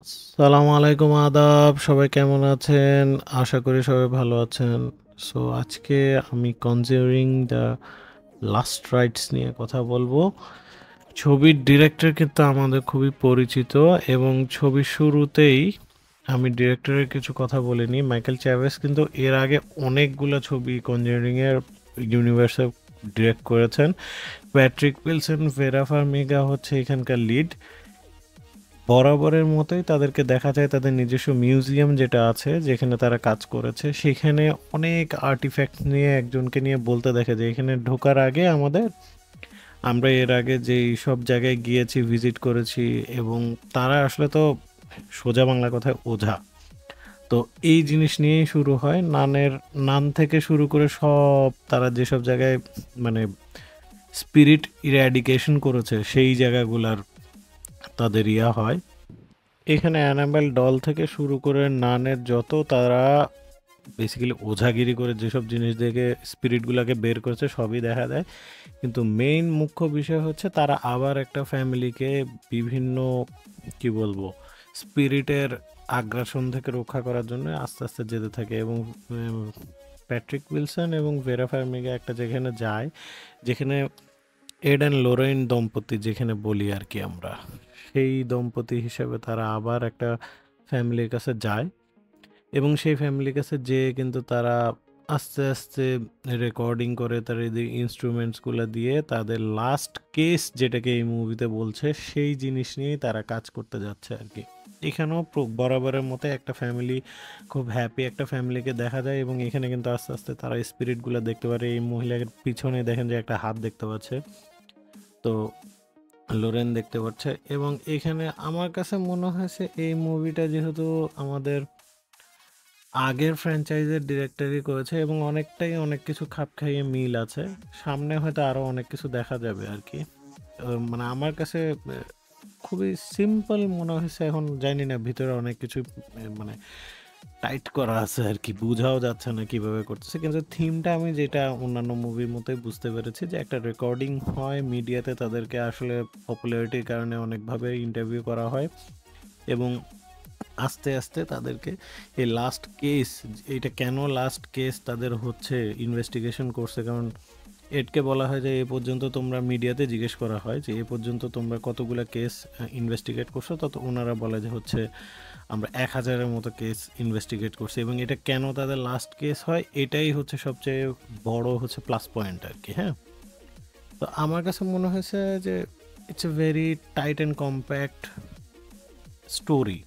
সালামু আলাইকুম আদাব, সবাই কেমন আছেন? আশা করি সবাই ভালো আছেন। সো আজকে আমি কনজিউরিং দ্য লাস্ট রাইটস নিয়ে কথা বলবো। ছবির ডিরেক্টর কিন্তু আমাদের খুবই পরিচিত এবং ছবির শুরুতেই আমি ডিরেক্টরের কিছু কথা বলিনি। মাইকেল চ্যাভেস কিন্তু এর আগে অনেকগুলো ছবি কনজিউরিং এর ইউনিভার্সে ডিরেক্ট করেছেন। প্যাট্রিক উইলসন, ভেরা ফার্মিগা হচ্ছে এখানকার লিড। বরাবরের মতোই তাদেরকে দেখা যায় তাদের নিজস্ব মিউজিয়াম যেটা আছে যেখানে তারা কাজ করেছে সেখানে অনেক আর্টিফ্যাক্ট নিয়ে একজনকে নিয়ে বলতে দেখা যায় এখানে ঢোকার আগে আমরা এর আগে যেই সব জায়গায় গিয়েছি ভিজিট করেছি এবং তারা আসলে তো সোজা বাংলা কথায় ওঝা। তো এই জিনিস নিয়েই শুরু হয় নান থেকে শুরু করে সব তারা যেসব জায়গায় মানে স্পিরিট ইরাডিকেশন করেছে সেই জায়গাগুলার তাদের হয়। এখানে অ্যানাবেল ডল থেকে শুরু করে নানের যত তারা বেসিক্যালি ওঝাগিরি করে যেসব জিনিস থেকে স্পিরিটগুলোকে বের করেছে সবই দেখা যায়। কিন্তু মেইন মুখ্য বিষয় হচ্ছে তারা আবার একটা ফ্যামিলিকে বিভিন্ন কি বলবো স্পিরিটের আগ্রাসন থেকে রক্ষা করার জন্য আস্তে আস্তে যেতে থাকে এবং প্যাট্রিক উইলসন এবং ভেরা ফার্মিগা একটা যেখানে যায়, যেখানে এড অ্যান্ড লোরেন দম্পতি যেখানে বলি আর কি আমরা, সেই দম্পতি হিসেবে তারা আবার একটা ফ্যামিলির কাছে যায় এবং সেই ফ্যামিলির কাছে যেয়ে কিন্তু তারা আস্তে আস্তে রেকর্ডিং করে তার এই ইনস্ট্রুমেন্টসগুলো দিয়ে তাদের লাস্ট কেস যেটাকে এই মুভিতে বলছে সেই জিনিস নিয়েই তারা কাজ করতে যাচ্ছে আর কি। এখানেও বরাবরের মতো একটা ফ্যামিলি, খুব হ্যাপি একটা ফ্যামিলিকে দেখা যায় এবং এখানে কিন্তু আস্তে আস্তে তারা স্পিরিটগুলো দেখতে পারে। এই মহিলার পিছনে দেখেন যে একটা হাত দেখতে পাচ্ছে, তো লোরেন দেখতে পাচ্ছে। এবং এখানে আমার কাছে মনে হয়েছে এই মুভিটা যেহেতু আমাদের আগের ফ্র্যাঞ্চাইজের ডিরেক্টরই করেছে এবং অনেকটাই অনেক কিছু খাপ খাইয়ে মিল আছে, সামনে হয়তো আরও অনেক কিছু দেখা যাবে আর কি। মানে আমার কাছে খুবই সিম্পল মনে হয়েছে। এখন জানি না ভিতরে অনেক কিছু মানে টাইট করা আছে আর কি, বোঝাও যাচ্ছে না কিভাবে করতেছে, কিন্তু থিমটা আমি যেটা অন্যান্য মুভির মতোই বুঝতে পেরেছি যে একটা রেকর্ডিং হয় মিডিয়াতে, তাদেরকে আসলে পপুলারিটির কারণে অনেকভাবে ইন্টারভিউ করা হয় এবং আস্তে আস্তে তাদেরকে এই লাস্ট কেস, এইটা কেন লাস্ট কেস তাদের হচ্ছে ইনভেস্টিগেশন করছে, কারণ এডকে বলা হয় যে এ পর্যন্ত তোমরা মিডিয়াতে জিজ্ঞেস করা হয় যে এ পর্যন্ত তোমরা কতগুলো কেস ইনভেস্টিগেট করছো, তত ওনারা বলে যে হচ্ছে আমরা 1000-এর মতো কেস ইনভেস্টিগেট করছি এবং এটা কেন তাদের লাস্ট কেস হয় এটাই হচ্ছে সবচেয়ে বড় হচ্ছে প্লাস পয়েন্ট আর কি। হ্যাঁ, তো আমার কাছে মনে হয়েছে যে it's a very tight and compact story.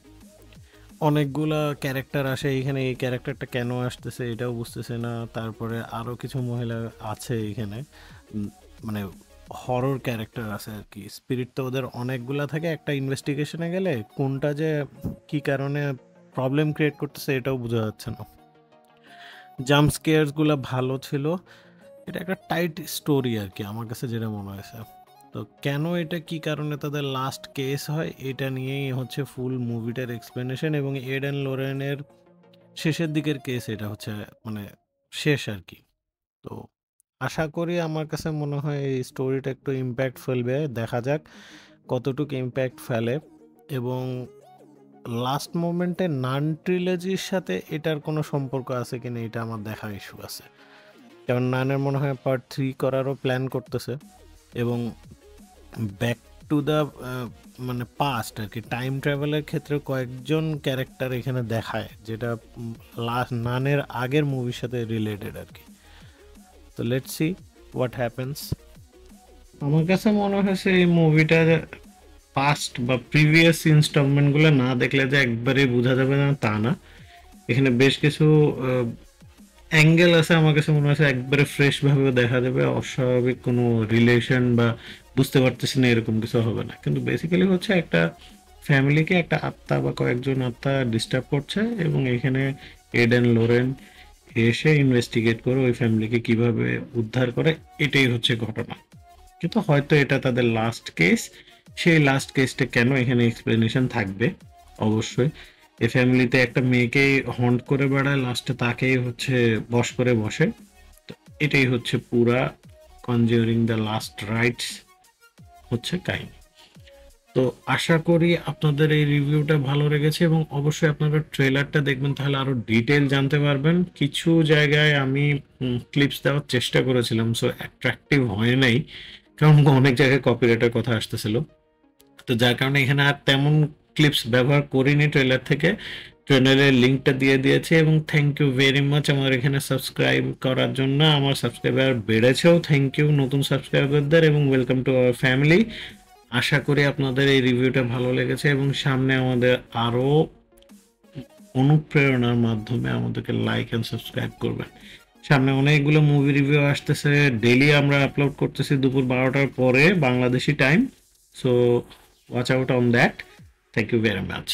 অনেকগুলা ক্যারেক্টার আসে এখানে, এই ক্যারেক্টারটা কেন আসতেছে এটাও বুঝতেছে না। তারপরে আরও কিছু মহিলা আছে এখানে, উম, মানে হরর ক্যারেক্টার আছে আর কি। স্পিরিট তো ওদের অনেকগুলা থাকে, একটা ইনভেস্টিগেশনে গেলে কোনটা যে কি কারণে প্রবলেম ক্রিয়েট করতেছে এটাও বোঝা যাচ্ছে না। জাম্প স্কেয়ারসগুলো ভালো ছিল। এটা একটা টাইট স্টোরি আর কি আমার কাছে যেটা মনে হয়েছে। তো কেন এটা কি কারণে তাদের লাস্ট কেস হয় এটা নিয়েই হচ্ছে ফুল মুভিটার এক্সপ্লেনেশন এবং এড অ্যান্ড লোরেনের শেষের দিকের কেস এটা হচ্ছে মানে শেষ আর কি। তো আশা করি, আমার কাছে মনে হয় এই স্টোরিটা একটু ইম্প্যাক্ট ফেলবে, দেখা যাক কতটুকু ইম্প্যাক্ট ফেলে। এবং লাস্ট মোমেন্টে নান ট্রিলজির সাথে এটার কোনো সম্পর্ক আছে কিনা এটা আমার দেখার ইস্যু আছে, কারণ নানের মনে হয় পার্ট 3 করারও প্ল্যান করতেছে এবং ব্যাক টু দ্য মানে পাস্ট আর কি, টাইম ট্রাভেলের ক্ষেত্রে কয়েকজন ক্যারেক্টার এখানে দেখায় যেটা লাস্ট নানের আগের মুভির সাথে রিলেটেড আর কি। তো লেটস সি হোয়াট হ্যাপেন্স। আমার কাছে মনে হয়েছে এই মুভিটা পাস্ট বা প্রিভিয়াস ইনস্টলমেন্টগুলো না দেখলে যে একবারে বোঝা যাবে না তা না। এখানে বেশ কিছু অ্যাঙ্গেল আছে, আমার কাছে মনে হচ্ছে একবারে ফ্রেশ ভাবে দেখা যাবে, অস্বাভাবিক কোনো রিলেশন বা বুঝতে পারতেছি না এরকম কিছু হবে না। কিন্তু বেসিক্যালি হচ্ছে একটা ফ্যামিলিকে একটা আত্মা বা কয়েকজন আত্মা ডিস্টার্ব করছে এবং এখানে এডেন লোরেন এসে ইনভেস্টিগেট করে ওই ফ্যামিলিকে কিভাবে উদ্ধার করে, এটাই হচ্ছে ঘটনা। কিন্তু হয়তো এটা তাদের লাস্ট কেস, সেই লাস্ট কেসটা কেন এখানে এক্সপ্লেনেশন থাকবে অবশ্যই। এই ফ্যামিলিতে একটা মেয়েকে হন্ট করে বেড়ায়, লাস্টে তাকেই হচ্ছে বশ করে বসে। তো এটাই হচ্ছে পুরা কনজিউরিং দ্য লাস্ট রাইটস হচ্ছে কাহিনী। তো আশা করি আপনাদের এই রিভিউটা ভালো লেগেছে এবং অবশ্যই আপনারা ট্রেলারটা দেখবেন, তাহলে আরো ডিটেল জানতে পারবেন। কিছু জায়গায় আমি ক্লিপস দেওয়ার চেষ্টা করেছিলাম, সো অ্যাট্রাকটিভ হয় নাই, কারণ অনেক জায়গায় কপিরাইটের কথা আসতেছিল। তো যার কারণে এখানে আর তেমন ক্লিপস ব্যবহার করিনি ট্রেলার থেকে। ট্রেলারের লিঙ্কটা দিয়ে দিয়েছি এবং থ্যাংক ইউ ভেরি মাচ আমার এখানে সাবস্ক্রাইব করার জন্য। আমার সাবস্ক্রাইবার বেড়েছেও, থ্যাংক ইউ নতুন সাবস্ক্রাইবারদের এবং ওয়েলকাম টু আওয়ার ফ্যামিলি। আশা করি আপনাদের এই রিভিউটা ভালো লেগেছে এবং সামনে আমাদের আরও অনুপ্রেরণার মাধ্যমে আমাদেরকে লাইক অ্যান্ড সাবস্ক্রাইব করবেন। সামনে অনেকগুলো মুভি রিভিউ আসতেছে, ডেইলি আমরা আপলোড করতেছি দুপুর 12টার পরে Bangladeshi time. So watch out on that. Thank you very much.